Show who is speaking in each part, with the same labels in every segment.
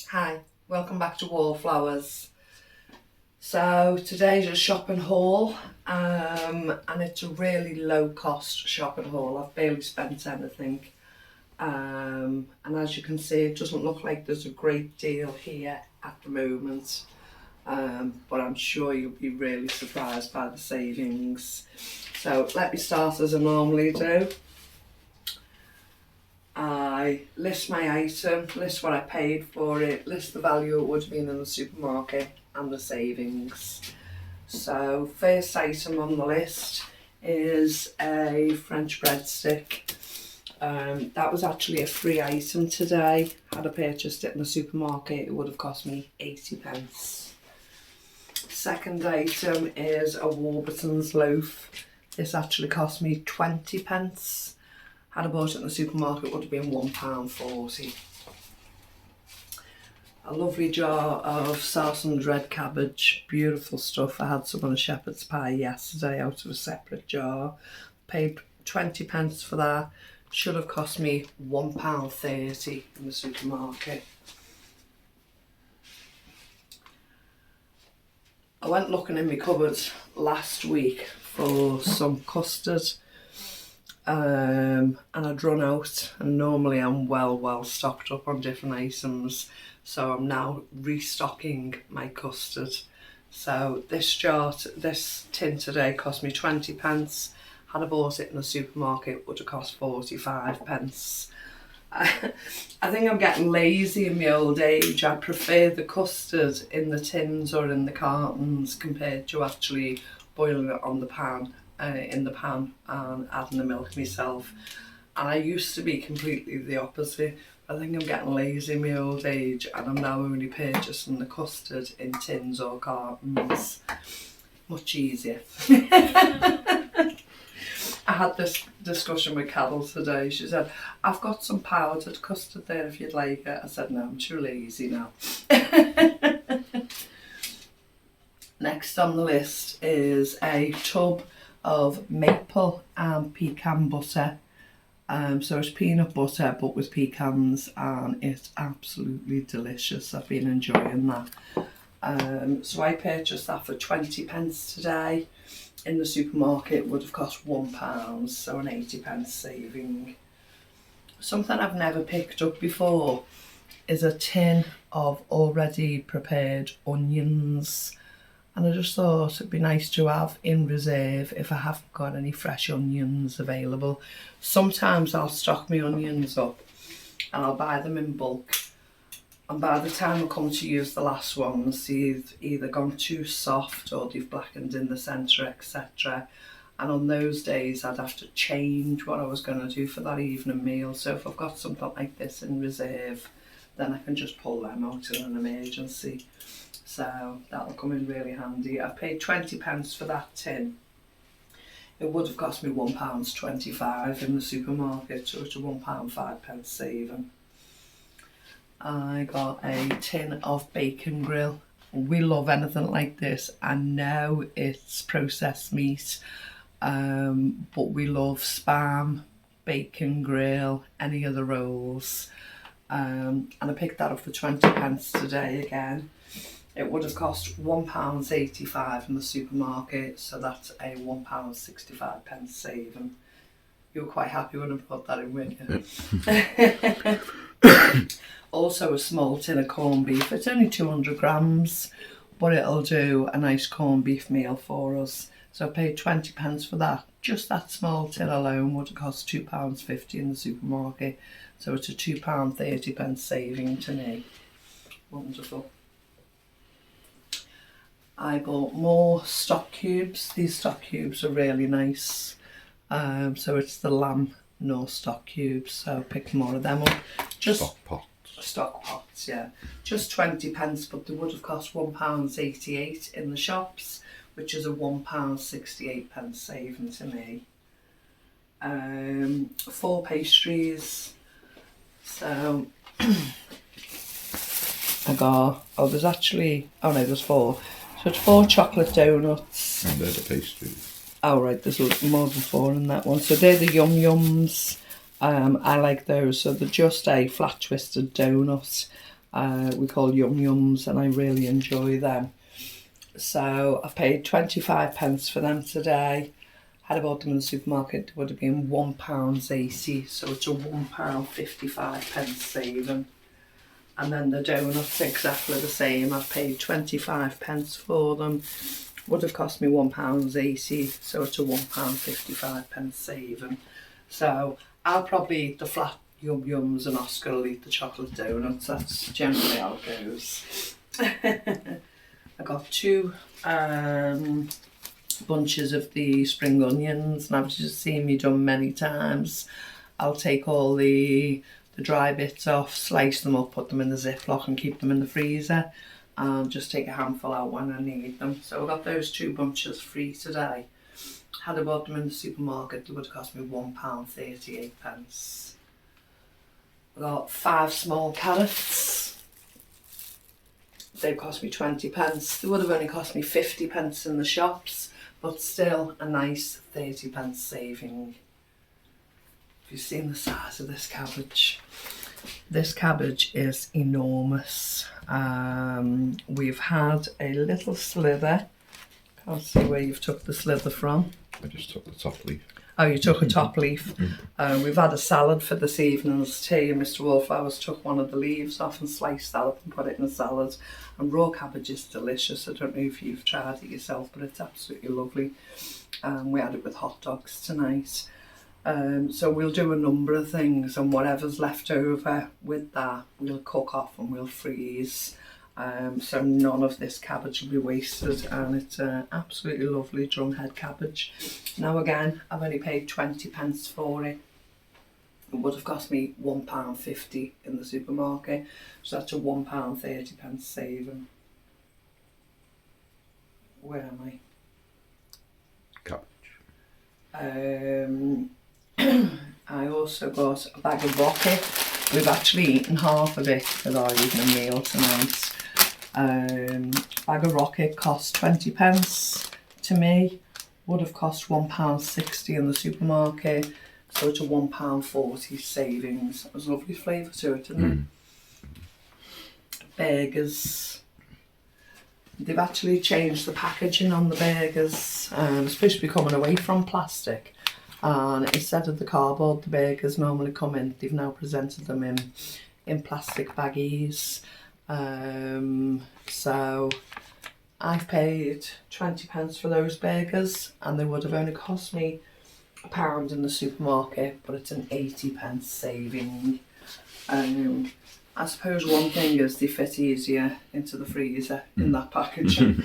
Speaker 1: Hi, welcome back to Wallflowers. So today's a shopping haul and it's a really low cost shopping haul. I've barely spent anything and as you can see it doesn't look like there's a great deal here at the moment, but I'm sure you'll be really surprised by the savings. So let me start as I normally do. I list my item, list what I paid for it, list the value it would have been in the supermarket and the savings. So first item on the list is a French breadstick. That was actually a free item today. Had I purchased it in the supermarket it would have cost me 80p. Second item is a Warburton's loaf. This actually cost me 20p. Had I bought it in the supermarket, it would have been £1.40. A lovely jar of Sarson's red cabbage, beautiful stuff. I had some on a shepherd's pie yesterday out of a separate jar. Paid 20p for that. Should have cost me £1.30 in the supermarket. I went looking in my cupboard last week for some custard. And I'd run out, and normally I'm well stocked up on different items, so I'm now restocking my custard. So this tin today cost me 20p. Had I bought it in the supermarket it would have cost 45p. I think I'm getting lazy in my old age. I prefer the custard in the tins or in the cartons compared to actually boiling it on the pan. In the pan and adding the milk myself, and I used to be completely the opposite. I think I'm getting lazy in my old age and I'm now only purchasing the custard in tins or cartons. Much easier. I had this discussion with Carol today. She said, I've got some powdered custard there if you'd like it. I said, no, I'm too lazy now. Next on the list is a tub of maple and pecan butter. So it's peanut butter but with pecans, and it's absolutely delicious. I've been enjoying that. So I purchased that for 20p today. In the supermarket it would have cost £1, so an 80p saving. Something I've never picked up before is a tin of already prepared onions. And I just thought it'd be nice to have in reserve if I haven't got any fresh onions available. Sometimes I'll stock my onions up and I'll buy them in bulk. And by the time I come to use the last ones, they've either gone too soft or they've blackened in the centre, etc. And on those days I'd have to change what I was going to do for that evening meal. So if I've got something like this in reserve, then I can just pull them out in an emergency. So that'll come in really handy. I paid 20p for that tin. It would have cost me £1.25 in the supermarket, so it's a £1.05 saving. I got a tin of bacon grill. We love anything like this. I know it's processed meat, but we love spam, bacon grill, any of the rolls. And I picked that up for 20p today again. It would have cost £1.85 in the supermarket, so that's a £1.65 saving. You were quite happy when I put that in, weren't you? Also a small tin of corned beef. It's only 200 grams, but it'll do a nice corned beef meal for us. So I paid 20p for that. Just that small tin alone would have cost £2.50 in the supermarket, so it's a £2.30 saving to me. Wonderful. I bought more stock cubes. These stock cubes are really nice. So it's the lamb no stock cubes. So pick more of them up. Just
Speaker 2: stock pots.
Speaker 1: Stock pots, yeah. Just 20p, but they would have cost £1.88 in the shops, which is a £1.68 saving to me. 4 pastries. So I got, there's 4. So it's 4 chocolate donuts.
Speaker 2: And they're the pastries.
Speaker 1: Oh right, there's more than 4 in that one. So they're the Yum Yums. I like those. So they're just a flat twisted donut. We call Yum Yums, and I really enjoy them. So I've paid 25 pence for them today. Had I bought them in the supermarket, it would have been £1.80, so it's a £1.55 saving. And then the donuts exactly the same. I've paid 25 pence for them. Would have cost me £1.80, so it's a £1.55 saving. So I'll probably eat the flat Yum Yums and Oscar will eat the chocolate donuts. That's generally how it goes. I got two bunches of the spring onions, and I've just seen me done many times. I'll take all the dry bits off, slice them up, put them in the Ziploc and keep them in the freezer, and just take a handful out when I need them. So I got those two bunches free today. Had I bought them in the supermarket, they would have cost me £1.38. I got 5 small carrots. They cost me 20 pence. They would have only cost me 50 pence in the shops, but still a nice 30 pence saving. Have you seen the size of this cabbage? This cabbage is enormous. We've had a little slither. Can't see where you've took the slither from.
Speaker 2: I just took the top leaf.
Speaker 1: Oh, you took a top leaf. We've had a salad for this evening's tea, and Mr. Wallflowers took one of the leaves off and sliced that up and put it in a salad. And raw cabbage is delicious. I don't know if you've tried it yourself, but it's absolutely lovely. We had it with hot dogs tonight. So we'll do a number of things, and whatever's left over with that, we'll cook off and we'll freeze. So none of this cabbage will be wasted, and it's absolutely lovely drumhead cabbage. Now again, I've only paid 20 pence for it. It would have cost me £1.50 in the supermarket, so that's a £1.30 saving. Where am I?
Speaker 2: Cabbage.
Speaker 1: I also got a bag of rocket. We've actually eaten half of it at our evening meal tonight. Bag of rocket cost 20 pence to me. Would have cost £1.60 in the supermarket, so it's a £1.40 savings. There's a lovely flavour to it, isn't it? Burgers. They've actually changed the packaging on the burgers. It's supposed to be coming away from plastic. And instead of the cardboard the burgers normally come in, they've now presented them in plastic baggies. So I've paid 20 pence for those burgers, and they would have only cost me £1 in the supermarket, but it's an 80 pence saving. I suppose one thing is they fit easier into the freezer in that packaging.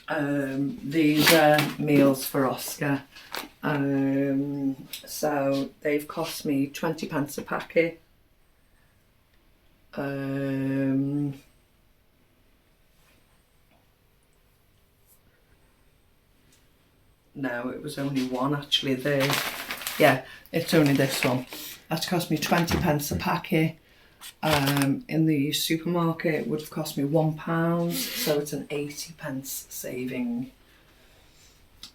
Speaker 1: These are meals for Oscar. So they've cost me 20 pence a packet. No, it was only one actually there. Yeah, it's only this one. That's cost me 20 pence a packet. In the supermarket it would have cost me £1, so it's an 80 pence saving.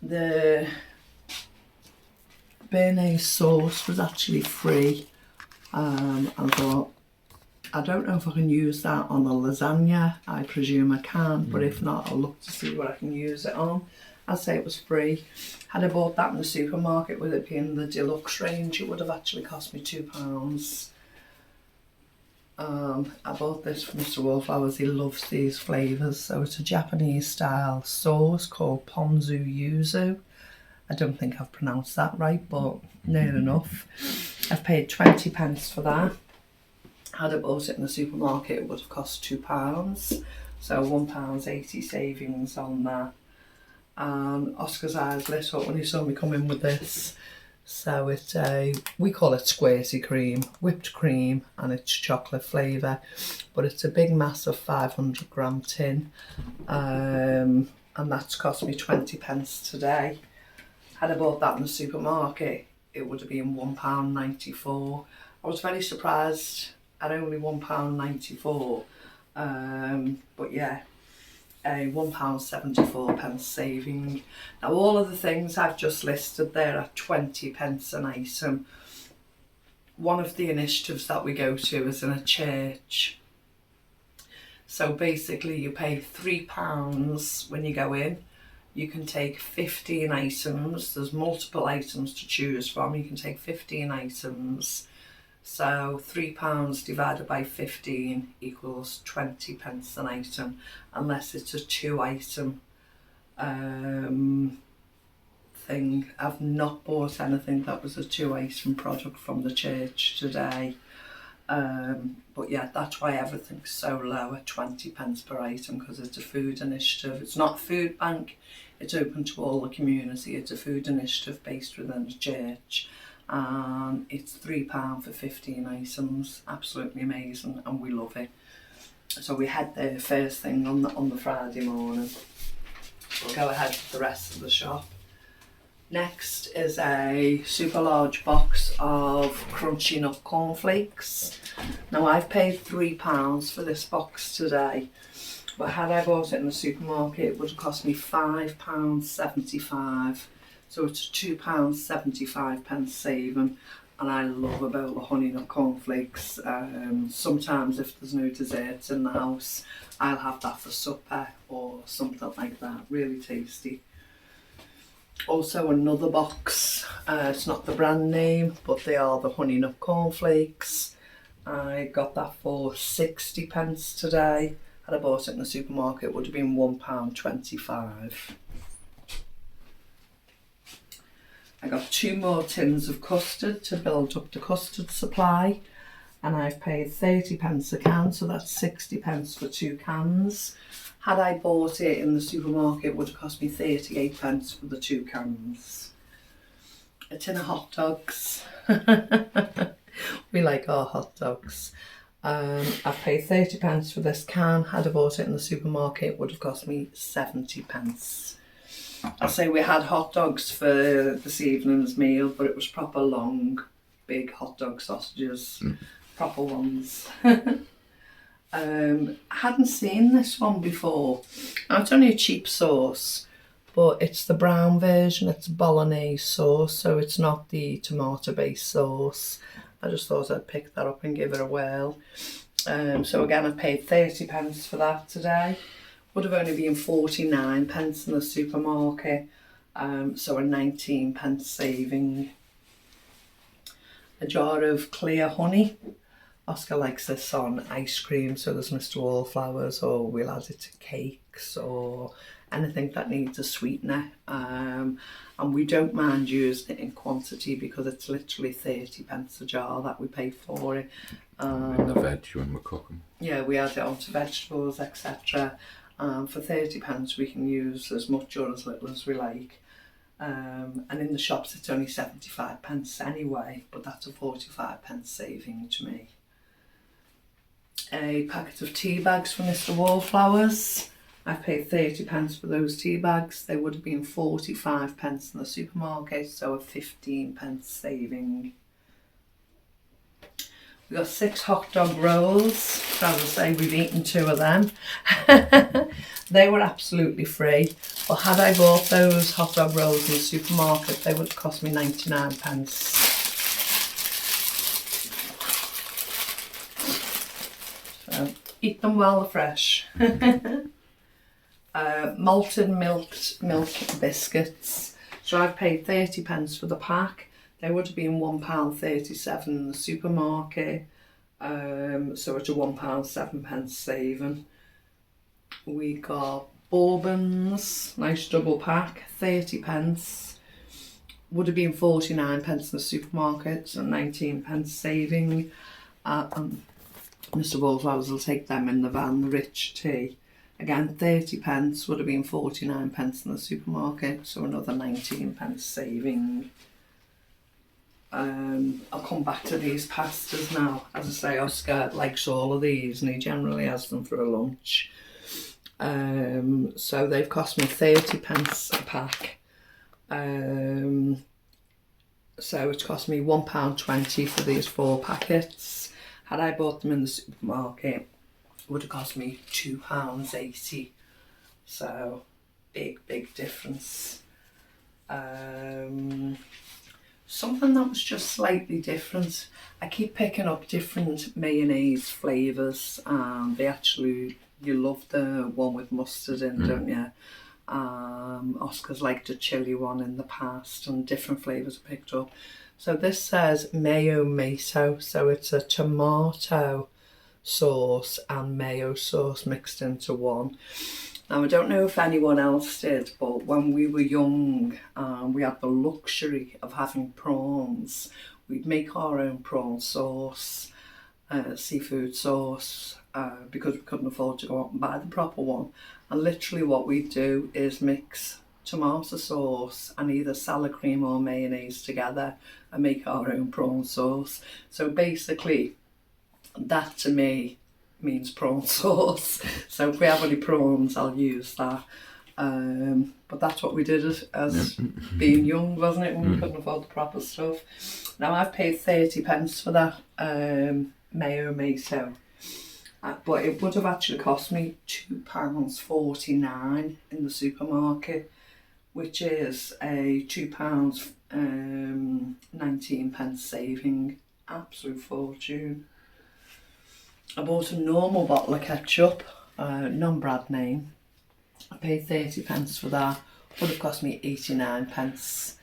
Speaker 1: The béarnaise sauce was actually free. I thought, I don't know if I can use that on a lasagna. I presume I can, but if not, I'll look to see what I can use it on. I'd say it was free. Had I bought that in the supermarket, with it being the deluxe range, it would have actually cost me £2. I bought this from Mr. Wallflowers. He loves these flavours. So it's a Japanese style sauce called ponzu yuzu. I don't think I've pronounced that right, but near enough. I've paid 20 pence for that. Had I bought it in the supermarket, it would have cost £2. So £1.80 savings on that. And Oscar's eyes lit up when he saw me come in with this. So it's we call it squirty cream, whipped cream, and it's chocolate flavour. But it's a big massive 500 gram tin. And that's cost me 20 pence today. Had I bought that in the supermarket, it would have been £1.94. I was very surprised at only £1.94. But yeah, a £1.74 saving. Now all of the things I've just listed there are 20 pence an item, one of the initiatives that we go to is in a church. So basically you pay £3 when you go in. You can take 15 items. There's multiple items to choose from. You can take 15 items. So £3 divided by 15 equals 20 pence an item, unless it's a 2-item thing. I've not bought anything that was a 2-item product from the church today. But yeah, that's why everything's so low at 20 pence per item, because it's a food initiative. It's not a food bank, it's open to all the community. It's a food initiative based within the church, and it's £3 for 15 items. Absolutely amazing, and we love it. So we head there first thing on the Friday morning. We'll go ahead with the rest of the shop. Next is a super large box of crunchy nut cornflakes. Now I've paid £3 for this box today, but had I bought it in the supermarket it would have cost me £5.75. So it's a £2.75 saving, and I love a bowl of honey nut cornflakes. Sometimes if there's no desserts in the house, I'll have that for supper or something like that. Really tasty. Also another box, it's not the brand name, but they are the honey nut cornflakes. I got that for 60 pence today. Had I bought it in the supermarket it would have been £1.25. I got 2 more tins of custard to build up the custard supply, and I've paid 30 pence a can, so that's 60 pence for 2 cans. Had I bought it in the supermarket, it would have cost me 38 pence for the 2 cans. A tin of hot dogs. We like our hot dogs. I've paid 30 pence for this can. Had I bought it in the supermarket, it would have cost me 70 pence. I'll say we had hot dogs for this evening's meal, but it was proper long, big hot dog sausages. Proper ones. I hadn't seen this one before. Now, it's only a cheap sauce, but it's the brown version. It's bolognese sauce, so it's not the tomato based sauce. I just thought I'd pick that up and give it a whirl. So again, I paid 30 pence for that today. Would have only been 49 pence in the supermarket, so a 19 pence saving. A jar of clear honey. Oscar likes this on ice cream, so there's Mr. Wallflowers, or we'll add it to cakes or anything that needs a sweetener. And we don't mind using it in quantity because it's literally 30 pence a jar that we pay for it.
Speaker 2: And the veg when we're cooking.
Speaker 1: Yeah, we add it onto vegetables, etc. For 30 pence we can use as much or as little as we like. And in the shops it's only 75 pence anyway, but that's a 45 pence saving to me. A packet of tea bags from Mr. Wallflowers. I've paid 30 pence for those tea bags. They would have been 45 pence in the supermarket, so a 15 pence saving. We got 6 hot dog rolls. As I say, we've eaten 2 of them. They were absolutely free, but had I bought those hot dog rolls in the supermarket, they would have cost me 99 pence. So, eat them while they're fresh. Malted milk biscuits. So I've paid 30 pence for the pack. They would have been £1.37 in the supermarket. So it's a £1.07 saving. We got bourbons, nice double pack, 30 pence. Would have been 49 pence in the supermarket, so 19 pence saving. Mr. Wallflowers will take them in the van, the rich tea. Again, 30 pence, would have been 49 pence in the supermarket, so another 19 pence saving. I'll come back to these pastas now. As I say, Oscar likes all of these and he generally has them for a lunch. So they've cost me 30 pence a pack. So it's cost me £1.20 for these 4 packets. Had I bought them in the supermarket, it would have cost me £2.80. So big difference. something that was just slightly different. I keep picking up different mayonnaise flavours, and you love the one with mustard in, don't you? Oscar's liked a chilli one in the past, and different flavours are picked up. So this says mayo miso, so it's a tomato sauce and mayo sauce mixed into one. Now I don't know if anyone else did, but when we were young, we had the luxury of having prawns. We'd make our own prawn sauce, seafood sauce, because we couldn't afford to go out and buy the proper one. And literally what we do is mix tomato sauce and either salad cream or mayonnaise together and make our own prawn sauce. So basically, that to me means prawn sauce. So if we have any prawns, I'll use that. But that's what we did as being young, wasn't it, when we couldn't afford the proper stuff. Now I've paid 30 pence for that mayo miso. But it would have actually cost me £2.49 in the supermarket, which is a £2.19 saving. Absolute fortune. I bought a normal bottle of ketchup, non-brand name. I paid 30 pence for that. Would have cost me 89 pence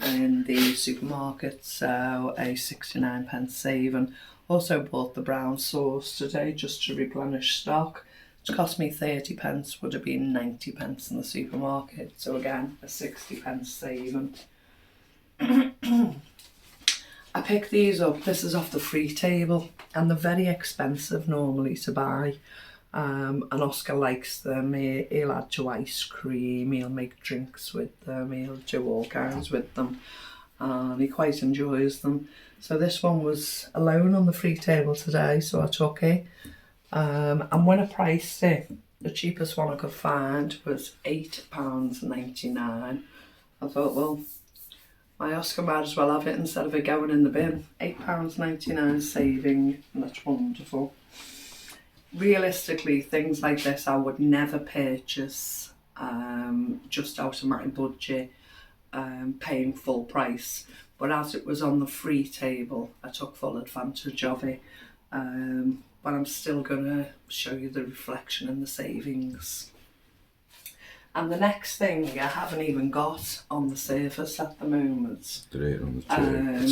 Speaker 1: in the supermarket, so a 69 pence saving. Also bought the brown sauce today just to replenish stock. It cost me 30 pence, would have been 90 pence in the supermarket. So again, a 60 pence saving. I picked these up, this is off the free table, and they're very expensive normally to buy. And Oscar likes them. He'll add to ice cream, he'll make drinks with them, he'll do all kinds with them, and he quite enjoys them. So this one was alone on the free table today, so I took it. And when I priced it, the cheapest one I could find was £8.99. I thought, well, my Oscar might as well have it instead of it going in the bin. £8.99 saving, and that's wonderful. Realistically, things like this I would never purchase just out of my budget, paying full price. But as it was on the free table, I took full advantage of it. But I'm still going to show you the reflection and the savings. And the next thing I haven't even got on the surface at the moment.
Speaker 2: It's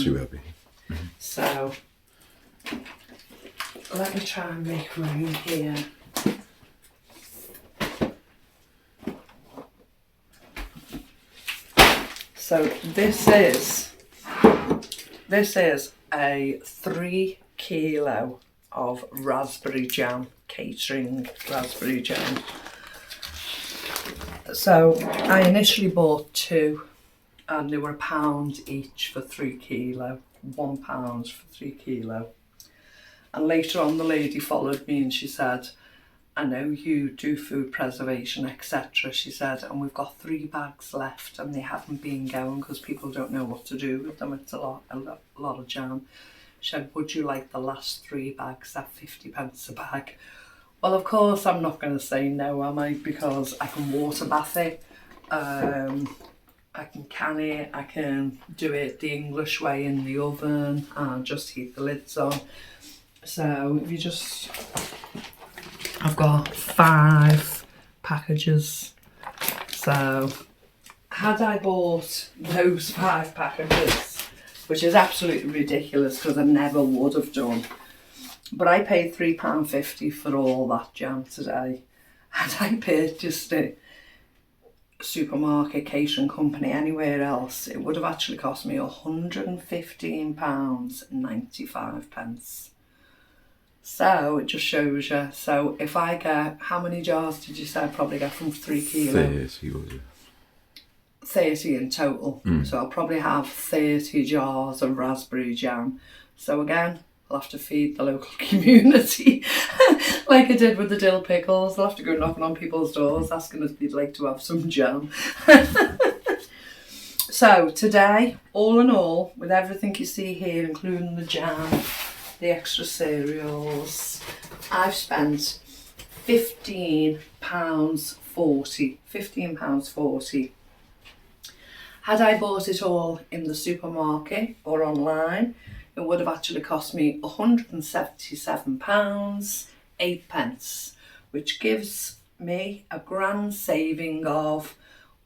Speaker 2: too heavy.
Speaker 1: So let me try and make room here. So this is a 3 kilo of raspberry jam, catering raspberry jam. So I initially bought 2, and they were £1 each for 3 kilo, £1 for 3 kilo. And later on the lady followed me and she said, I know you do food preservation, etc. She said, and we've got 3 bags left and they haven't been going because people don't know what to do with them. It's a lot of jam. She said, would you like the last 3 bags at 50 pence a bag? Well, of course, I'm not going to say no, am I? Because I can water bath it, I can can it, I can do it the English way in the oven and just heat the lids on. So if you just, I've got 5 packages. So had I bought those 5 packages, which is absolutely ridiculous because I never would have done, but I paid £3.50 for all that jam today. Had I purchased it supermarket, catering company, anywhere else, it would have actually cost me £115.95. So it just shows you. So if I get, how many jars did you say I probably get from 3 kilo? 30 in total. So I'll probably have 30 jars of raspberry jam. So again, I'll have to feed the local community like I did with the dill pickles. I'll have to go knocking on people's doors asking if they'd like to have some jam. So today, all in all, with everything you see here, including the jam, the extra cereals, I've spent £15.40. Had I bought it all in the supermarket or online, it would have actually cost me £177, 8 pence, which gives me a grand saving of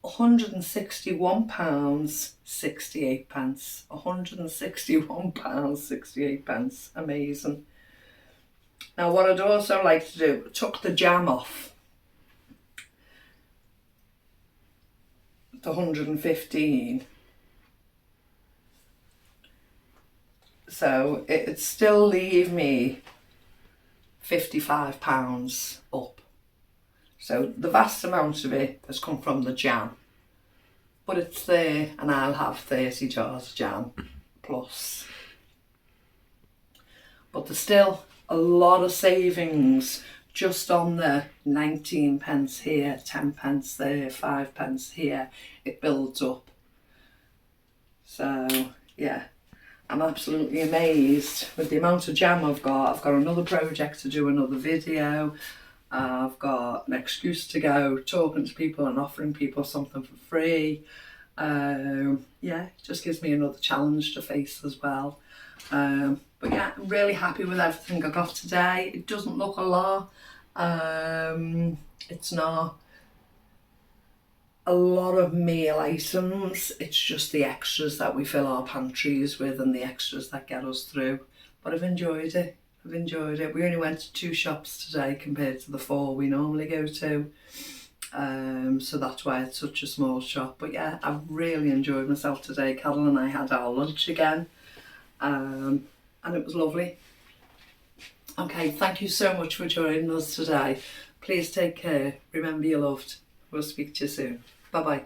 Speaker 1: £161, 68 pence. £161, 68 pence. Amazing. Now what I'd also like to do, took the jam off the 115. So it'd still leave me £55 up. So the vast amount of it has come from the jam. But it's there and I'll have 30 jars of jam plus. But there's still a lot of savings just on the 19 pence here, 10 pence there, 5 pence here. It builds up. So yeah, I'm absolutely amazed with the amount of jam I've got. I've got another project to do, another video. I've got an excuse to go talking to people and offering people something for free. Yeah, it just gives me another challenge to face as well. But yeah, I'm really happy with everything I got today. It doesn't look a lot. It's not a lot of meal items. It's just the extras that we fill our pantries with and the extras that get us through. But I've enjoyed it. I've enjoyed it. We only went to 2 shops today compared to the 4 we normally go to. So that's why it's such a small shop. But yeah, I've really enjoyed myself today. Carol and I had our lunch again. And it was lovely. Okay, thank you so much for joining us today. Please take care. Remember you're loved. We'll speak to you soon. Bye bye.